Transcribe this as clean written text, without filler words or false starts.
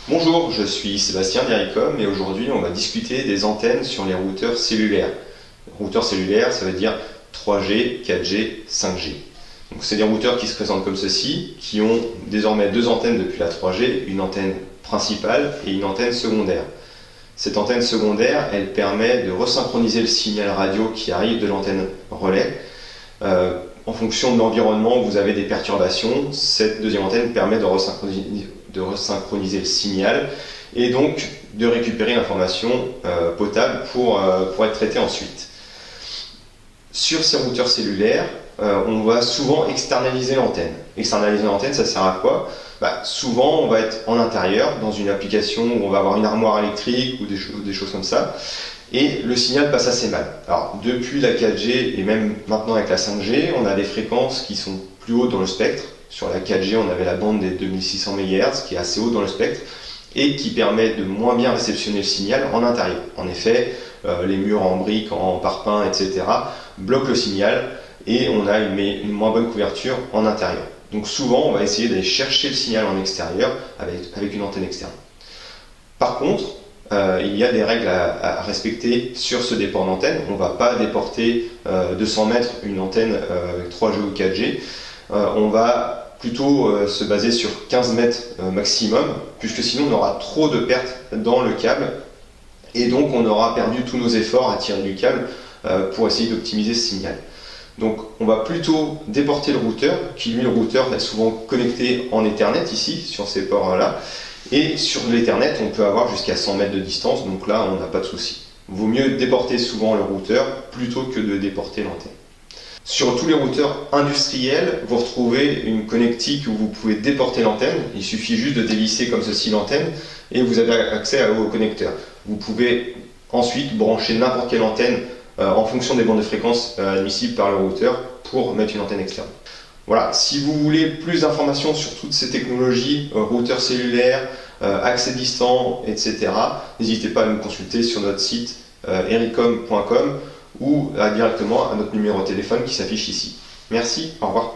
Bonjour, je suis Sébastien d'Ericom et aujourd'hui on va discuter des antennes sur les routeurs cellulaires. Routeurs cellulaires, ça veut dire 3G, 4G, 5G. Donc c'est des routeurs qui se présentent comme ceci, qui ont désormais deux antennes depuis la 3G, une antenne principale et une antenne secondaire. Cette antenne secondaire, elle permet de resynchroniser le signal radio qui arrive de l'antenne relais. En fonction de l'environnement où vous avez des perturbations, cette deuxième antenne permet de resynchroniser le signal et donc de récupérer l'information potable pour être traitée ensuite. Sur ces routeurs cellulaires, on va souvent externaliser l'antenne. Externaliser l'antenne, ça sert à quoi? Souvent, on va être en intérieur, dans une application où on va avoir une armoire électrique ou des choses comme ça, et le signal passe assez mal. Alors, depuis la 4G et même maintenant avec la 5G, on a des fréquences qui sont plus hautes dans le spectre. Sur la 4G, on avait la bande des 2600 MHz qui est assez haut dans le spectre et qui permet de moins bien réceptionner le signal en intérieur. En effet, les murs en briques, en parpaing, etc. bloquent le signal et on a une moins bonne couverture en intérieur. Donc souvent, on va essayer d'aller chercher le signal en extérieur avec une antenne externe. Par contre, il y a des règles à respecter sur ce déport d'antenne. On ne va pas déporter de 100 mètres une antenne 3G ou 4G. On va plutôt se baser sur 15 mètres maximum, puisque sinon on aura trop de pertes dans le câble et donc on aura perdu tous nos efforts à tirer du câble pour essayer d'optimiser ce signal. Donc on va plutôt déporter le routeur, qui lui, le routeur est souvent connecté en Ethernet ici, sur ces ports-là, et sur l'Ethernet on peut avoir jusqu'à 100 mètres de distance, donc là on n'a pas de souci. Il vaut mieux déporter souvent le routeur plutôt que de déporter l'antenne. Sur tous les routeurs industriels, vous retrouvez une connectique où vous pouvez déporter l'antenne. Il suffit juste de dévisser comme ceci l'antenne et vous avez accès au connecteur. Vous pouvez ensuite brancher n'importe quelle antenne en fonction des bandes de fréquences admissibles par le routeur pour mettre une antenne externe. Voilà, si vous voulez plus d'informations sur toutes ces technologies, routeurs cellulaires, accès distant, etc., n'hésitez pas à nous consulter sur notre site ericom.com ou directement à notre numéro de téléphone qui s'affiche ici. Merci, au revoir.